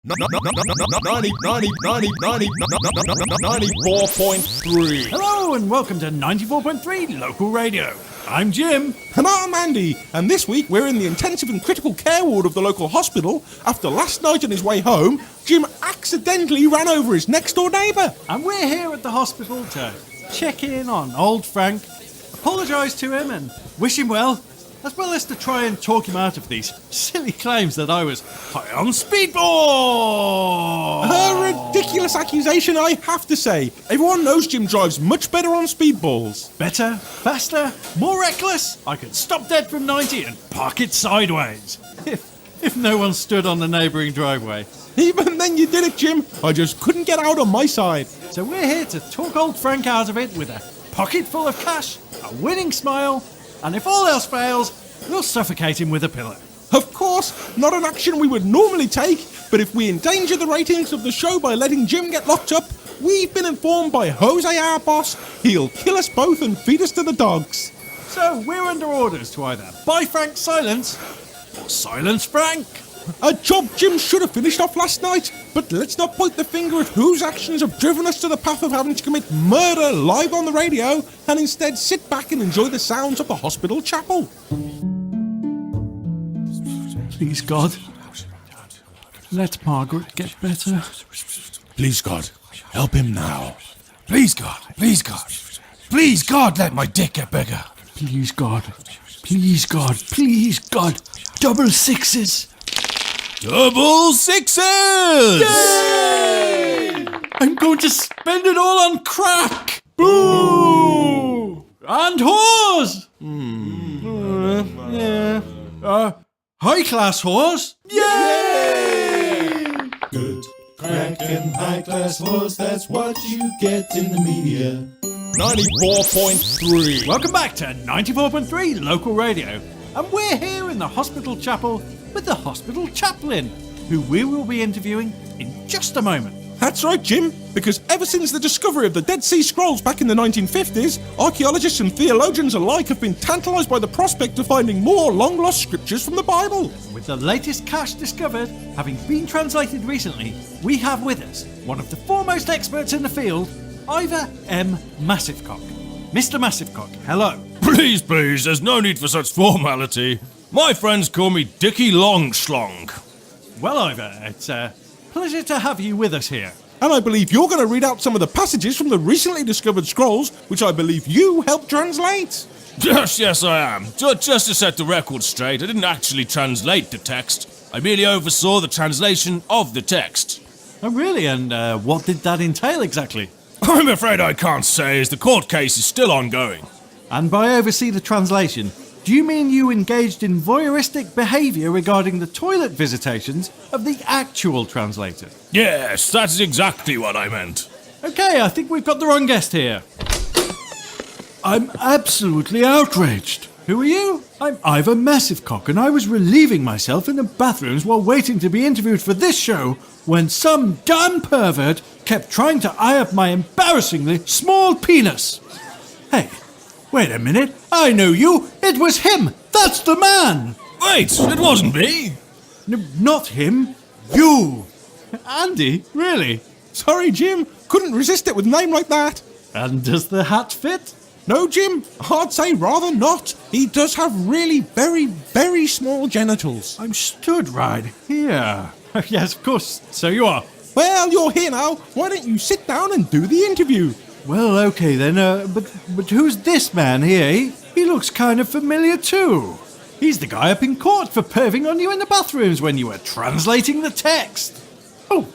94.3. Hello and welcome to 94.3 Local Radio. I'm Jim. And I'm Andy, and this week we're in the intensive and critical care ward of the local hospital after last night on his way home, Jim accidentally ran over his next door neighbour. And we're here at the hospital to check in on old Frank, apologise to him and wish him well as to try and talk him out of these silly claims that I was high on speedball. A ridiculous accusation, I have to say. Everyone knows Jim drives much better on speedballs. Better, faster, more reckless. I could stop dead from 90 and park it sideways. If no one stood on the neighbouring driveway. Even then you did it, Jim. I just couldn't get out on my side. So we're here to talk old Frank out of it with a pocket full of cash, a winning smile, and if all else fails, we'll suffocate him with a pillow. Of course, not an action we would normally take, but if we endanger the ratings of the show by letting Jim get locked up, we've been informed by Jose, our boss, he'll kill us both and feed us to the dogs. So we're under orders to either buy Frank's silence or silence Frank. A job Jim should have finished off last night, but let's not point the finger at whose actions have driven us to the path of having to commit murder live on the radio, and instead sit back and enjoy the sounds of the hospital chapel. Please God, let Margaret get better. Please God, help him now. Please God, please God, please God, let my dick get bigger. Please God, please God, please God, double sixes. Double sixes! Yay! I'm going to spend it all on crack. Boo! And whores. High-class whores. Yay! Good crack and high-class whores, that's what you get in the media. 94.3. Welcome back to 94.3 Local Radio. And we're here in the hospital chapel with the hospital chaplain, who we will be interviewing in just a moment. That's right, Jim, because ever since the discovery of the Dead Sea Scrolls back in the 1950s, archaeologists and theologians alike have been tantalised by the prospect of finding more long-lost scriptures from the Bible. With the latest cache discovered, having been translated recently, we have with us one of the foremost experts in the field, Ivor M. Massivecock. Mr. Massivecock, hello. Please, there's no need for such formality. My friends call me Dickie Longschlong. Well, Ivor, it's a pleasure to have you with us here. And I believe you're going to read out some of the passages from the recently discovered scrolls, which I believe you helped translate. Yes, I am. Just to set the record straight, I didn't actually translate the text. I merely oversaw the translation of the text. Oh, really? And what did that entail exactly? I'm afraid I can't say, as the court case is still ongoing. And by oversee the translation, do you mean you engaged in voyeuristic behaviour regarding the toilet visitations of the actual translator? Yes, that's exactly what I meant. Okay, I think we've got the wrong guest here. I'm absolutely outraged. Who are you? I'm Ivor Massivecock, and I was relieving myself in the bathrooms while waiting to be interviewed for this show when some damn pervert kept trying to eye up my embarrassingly small penis. Hey, wait a minute. I know you. It was him. That's the man. Wait, it wasn't me. Not him. You. Andy, really? Sorry, Jim. Couldn't resist it with a name like that. And does the hat fit? No, Jim. I'd say rather not. He does have really very, very small genitals. I'm stood right here. Yes, of course. So you are. Well, you're here now. Why don't you sit down and do the interview? Well, okay then, but who's this man here? He looks kind of familiar too. He's the guy up in court for perving on you in the bathrooms when you were translating the text. Oh,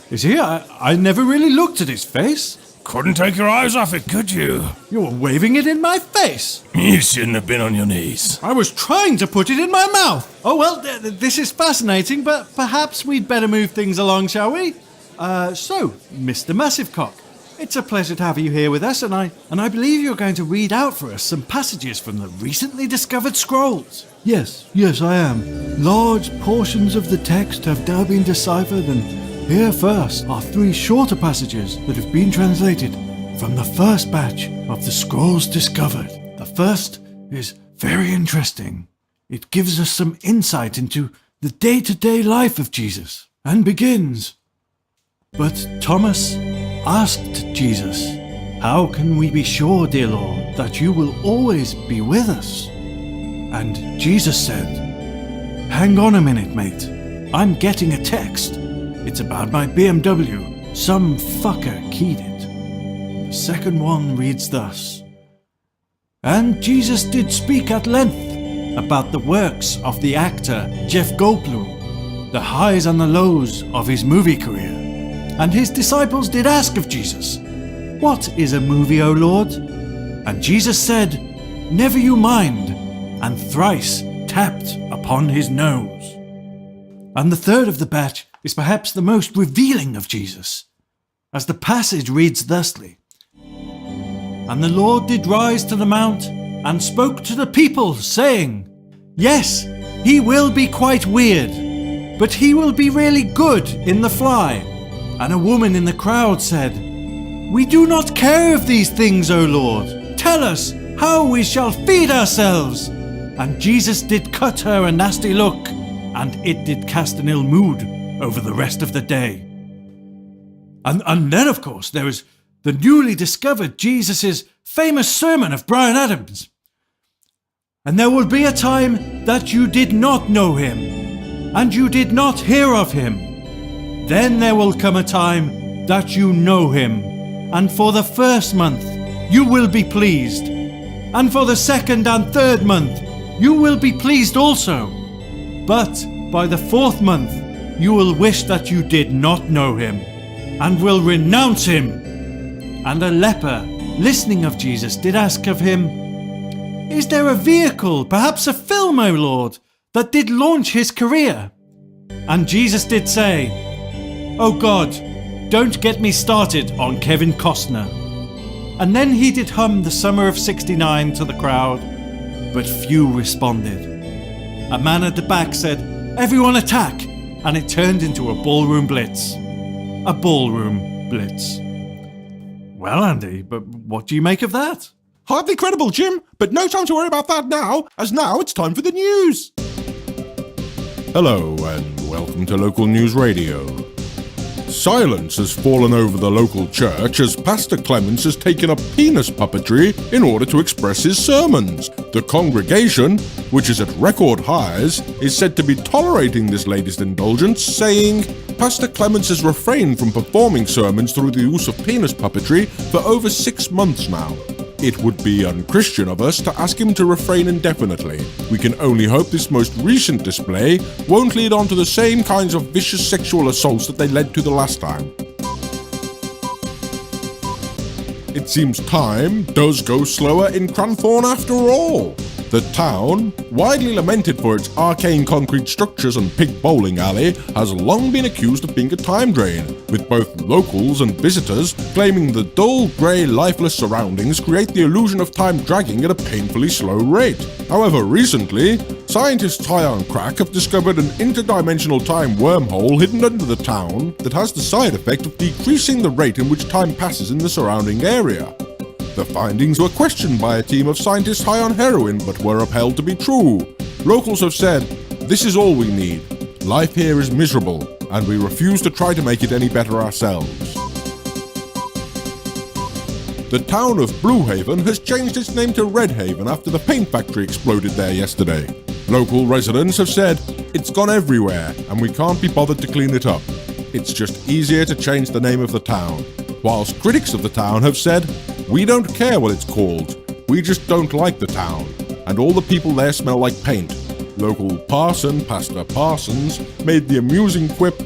is he? I never really looked at his face. Couldn't take your eyes off it, could you? You were waving it in my face. You shouldn't have been on your knees. I was trying to put it in my mouth. Oh, well, this is fascinating, but perhaps we'd better move things along, shall we? So, Mr. Massivecock, it's a pleasure to have you here with us, and I believe you're going to read out for us some passages from the recently discovered scrolls. Yes, I am. Large portions of the text have now been deciphered, and here first are 3 shorter passages that have been translated from the first batch of the scrolls discovered. The first is very interesting. It gives us some insight into the day-to-day life of Jesus. and begins. But Thomas asked Jesus, "How can we be sure, dear Lord, that you will always be with us?" And Jesus said, "Hang on a minute, mate. I'm getting a text. It's about my BMW. Some fucker keyed it." The second one reads thus: "And Jesus did speak at length about the works of the actor Jeff Goldblum, the highs and the lows of his movie career. And his disciples did ask of Jesus, 'What is a movie, O Lord?' And Jesus said, 'Never you mind,' and thrice tapped upon his nose." And the third of the batch is perhaps the most revealing of Jesus, as the passage reads thusly: "And the Lord did rise to the mount and spoke to the people, saying, 'Yes, he will be quite weird, but he will be really good in the fly.' And a woman in the crowd said, 'We do not care of these things, O Lord. Tell us how we shall feed ourselves.' And Jesus did cut her a nasty look, and it did cast an ill mood over the rest of the day." And then, of course, there is the newly discovered Jesus' famous sermon of Bryan Adams. "And there will be a time that you did not know him, and you did not hear of him. Then there will come a time that you know him, and for the first month you will be pleased, and for the second and third month you will be pleased also. But by the fourth month you will wish that you did not know him, and will renounce him." And a leper, listening of Jesus, did ask of him, "Is there a vehicle, perhaps a film, O Lord, that did launch his career?" And Jesus did say, "Oh God, don't get me started on Kevin Costner." And then he did hum the Summer of '69 to the crowd, but few responded. A man at the back said, "Everyone attack!" and it turned into a ballroom blitz. A ballroom blitz. Well, Andy, but what do you make of that? Hardly credible, Jim, but no time to worry about that now, as now it's time for the news. Hello, and welcome to Local News Radio. Silence has fallen over the local church as Pastor Clements has taken up penis puppetry in order to express his sermons. The congregation, which is at record highs, is said to be tolerating this latest indulgence, saying, "Pastor Clements has refrained from performing sermons through the use of penis puppetry for over 6 months now. It would be unchristian of us to ask him to refrain indefinitely. We can only hope this most recent display won't lead on to the same kinds of vicious sexual assaults that they led to the last time." It seems time does go slower in Cranthorne after all. The town, widely lamented for its arcane concrete structures and pig bowling alley, has long been accused of being a time drain, with both locals and visitors claiming the dull, grey, lifeless surroundings create the illusion of time dragging at a painfully slow rate. However, recently, scientists high on crack have discovered an interdimensional time wormhole hidden under the town that has the side effect of decreasing the rate in which time passes in the surrounding area. The findings were questioned by a team of scientists high on heroin, but were upheld to be true. Locals have said, "This is all we need. Life here is miserable, and we refuse to try to make it any better ourselves." The town of Blue Haven has changed its name to Red Haven after the paint factory exploded there yesterday. Local residents have said, "It's gone everywhere, and we can't be bothered to clean it up. It's just easier to change the name of the town." Whilst critics of the town have said, "We don't care what it's called, we just don't like the town, and all the people there smell like paint." Local parson, Pastor Parsons, made the amusing quip,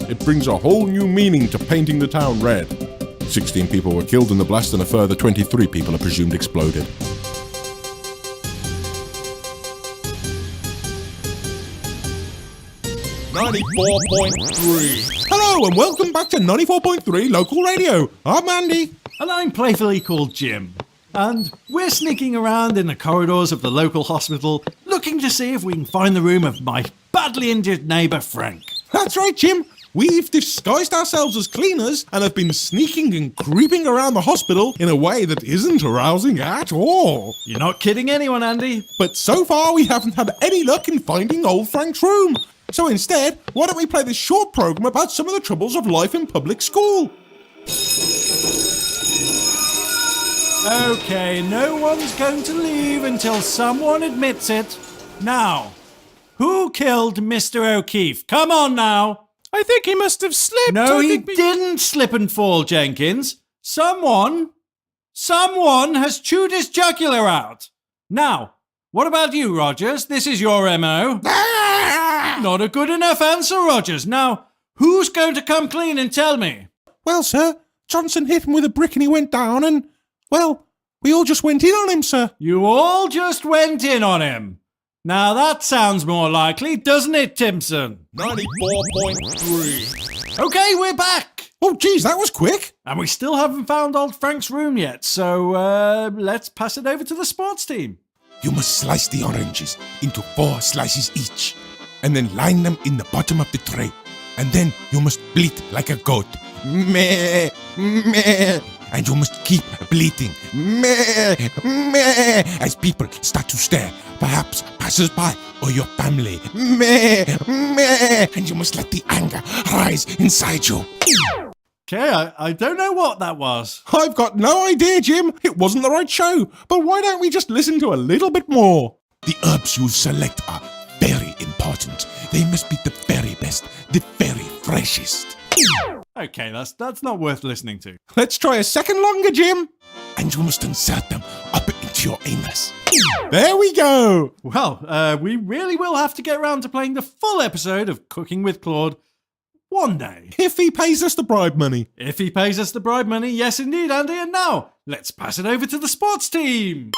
"It brings a whole new meaning to painting the town red." 16 people were killed in the blast and a further 23 people are presumed exploded. Hello and welcome back to 94.3 Local Radio. I'm Andy. And I'm playfully called Jim. And we're sneaking around in the corridors of the local hospital looking to see if we can find the room of my badly injured neighbour Frank. That's right, Jim. We've disguised ourselves as cleaners and have been sneaking and creeping around the hospital in a way that isn't arousing at all. You're not kidding anyone, Andy. But so far we haven't had any luck in finding old Frank's room. So instead, why don't we play this short programme about some of the troubles of life in public school? Okay, no one's going to leave until someone admits it. Now, who killed Mr. O'Keefe? Come on now. I think he must have slipped. No, he didn't slip and fall, Jenkins. Someone has chewed his jugular out. Now, what about you, Rogers? This is your MO. Not a good enough answer, Rogers. Now, who's going to come clean and tell me? Well, sir, Johnson hit him with a brick and he went down and, well, we all just went in on him, sir. You all just went in on him. Now that sounds more likely, doesn't it, Timson? 94.3. Okay, we're back. Oh, geez, that was quick. And we still haven't found old Frank's room yet, so let's pass it over to the sports team. You must slice the oranges into 4 slices each, and then line them in the bottom of the tray. And then you must bleat like a goat. Meh, meh. And you must keep bleating. Meh, meh. As people start to stare, perhaps passers-by or your family. Meh, meh. And you must let the anger rise inside you. Okay, I don't know what that was. I've got no idea, Jim. It wasn't the right show. But why don't we just listen to a little bit more? The herbs you select are very important. They must be the very best, the very freshest. Okay, that's not worth listening to. Let's try a second longer, Jim. And you must insert them up into your anus. There we go. Well, we really will have to get round to playing the full episode of Cooking with Claude one day. If he pays us the bribe money. If he pays us the bribe money, yes indeed, Andy. And now, let's pass it over to the sports team.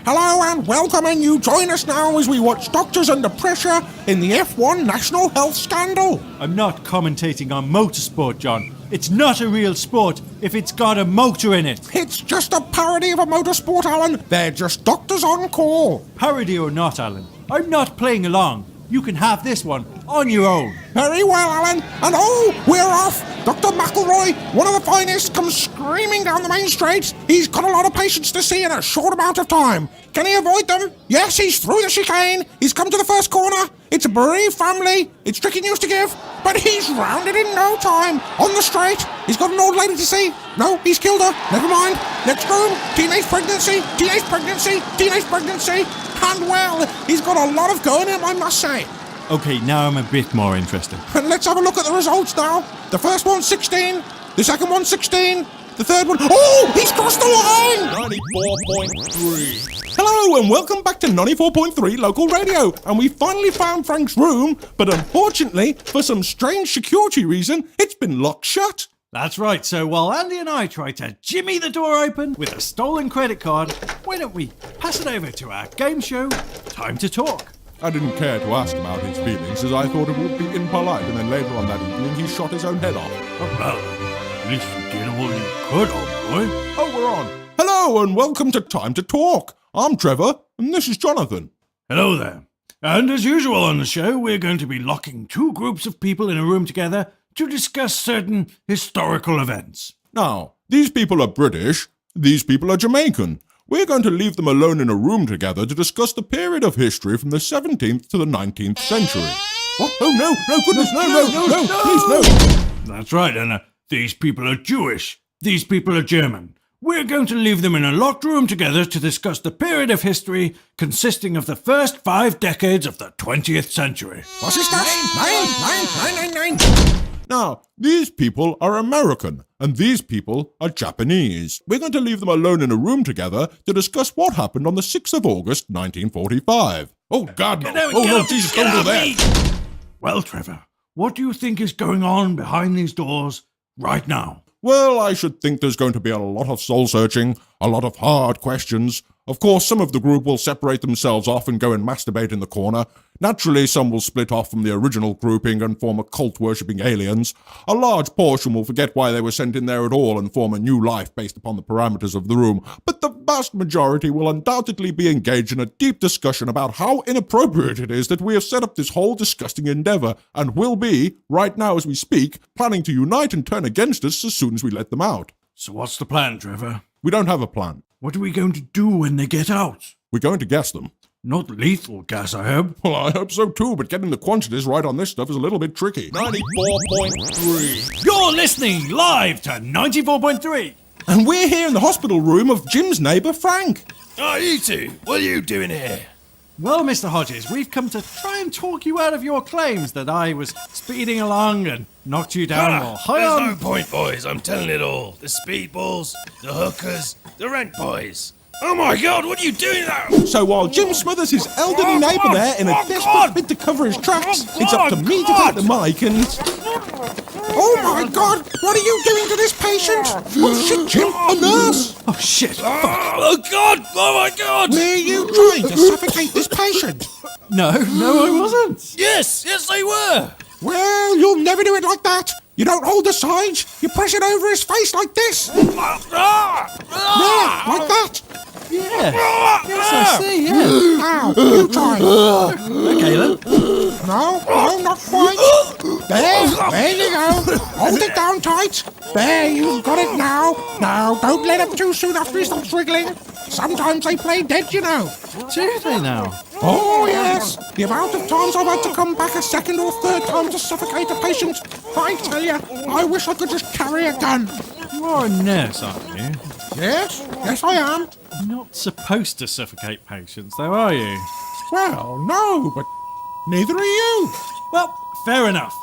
Hello and welcome, and you join us now as we watch Doctors Under Pressure in the F1 National Health Scandal. I'm not commentating on motorsport, John. It's not a real sport if it's got a motor in it. It's just a parody of a motorsport, Alan. They're just doctors on call. Parody or not, Alan, I'm not playing along. You can have this one on your own. Very well, Alan. And oh, we're off. Dr. McElroy, one of the finest, comes screaming down the main straight. He's got a lot of patients to see in a short amount of time. Can he avoid them? Yes, he's through the chicane. He's come to the first corner. It's a bereaved family. It's tricky news to give, but he's rounded in no time. On the straight, he's got an old lady to see. No, he's killed her. Never mind. Next room, teenage pregnancy, teenage pregnancy, teenage pregnancy. And well, he's got a lot of going him, I must say. Okay, now I'm a bit more interested. And let's have a look at the results now. The first one's 16, the second one's 16, the third one... Oh, he's crossed the line! 94.3. Hello and welcome back to 94.3 Local Radio. And we finally found Frank's room, but unfortunately, for some strange security reason, it's been locked shut. That's right, so while Andy and I try to jimmy the door open with a stolen credit card, why don't we pass it over to our game show, Time to Talk. I didn't care to ask about his feelings, as I thought it would be impolite, and then later on that evening he shot his own head off. Oh, well, at least you did all you could, old boy. Oh, we're on. Hello and welcome to Time to Talk. I'm Trevor, and this is Jonathan. Hello there. And as usual on the show, we're going to be locking 2 groups of people in a room together to discuss certain historical events. Now, these people are British, these people are Jamaican. We're going to leave them alone in a room together to discuss the period of history from the 17th to the 19th century. What? Oh, no, goodness, no, please, no. That's right, and these people are Jewish. These people are German. We're going to leave them in a locked room together to discuss the period of history consisting of the first 5 decades of the 20th century. What's his name? Nine. Now, these people are American, and these people are Japanese. We're going to leave them alone in a room together to discuss what happened on the 6th of August, 1945. Oh, God, no. Oh, no, Jesus, don't do that. Well, Trevor, what do you think is going on behind these doors right now? Well, I should think there's going to be a lot of soul-searching, a lot of hard questions. Of course, some of the group will separate themselves off and go and masturbate in the corner. Naturally, some will split off from the original grouping and form a cult-worshipping aliens. A large portion will forget why they were sent in there at all and form a new life based upon the parameters of the room. But the vast majority will undoubtedly be engaged in a deep discussion about how inappropriate it is that we have set up this whole disgusting endeavour, and will be, right now as we speak, planning to unite and turn against us as soon as we let them out. So what's the plan, Trevor? We don't have a plan. What are we going to do when they get out? We're going to guess them. Not lethal gas, I hope. Well, I hope so too, but getting the quantities right on this stuff is a little bit tricky. 94.3. You're listening live to 94.3. And we're here in the hospital room of Jim's neighbour, Frank. Oh, you two, what are you doing here? Well, Mr. Hodges, we've come to try and talk you out of your claims that I was speeding along and knocked you down while high There's on... no point, boys. I'm telling it all. The speedballs, the hookers, the rent boys. Oh my God, what are you doing now? So while Jim smothers his elderly neighbour there in a desperate bid to cover his tracks, it's up to me to take the mic and... Oh my God, what are you doing to this patient? Oh shit, Jim, a nurse! Oh, shit. Oh God, oh my God. Were you trying to suffocate this patient? No, I wasn't. Yes, they were. Well, you'll never do it like that. You don't hold the sides, you press it over his face like this. There, like that. Yeah. Yes, I see, yeah. Now, you try. Okay, then. No, not quite. There you go. Hold it down tight. There, you've got it now. Now, don't let him too soon after he stops wriggling. Sometimes they play dead, you know. Do they now? Oh, yes. The amount of times I've had to come back a second or third time to suffocate a patient. I tell you, I wish I could just carry a gun. You are a nurse, aren't you? Yes, I am. You're not supposed to suffocate patients, though, are you? Well, no, but neither are you. Well, fair enough.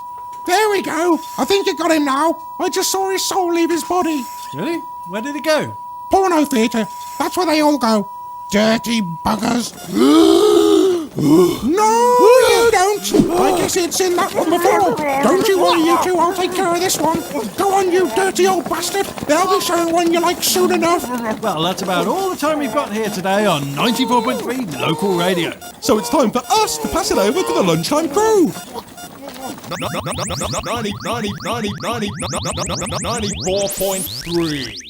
There we go. I think you got him now. I just saw his soul leave his body. Really? Where did it go? Porno theatre. That's where they all go. Dirty buggers. No, you don't. I guess he'd seen that one before. Don't you worry, you two. I'll take care of this one. Go on, you dirty old bastard. They'll be showing one you like soon enough. Well, that's about all the time we've got here today on 94.3 Local Radio. So it's time for us to pass it over to the lunchtime crew. 94.3.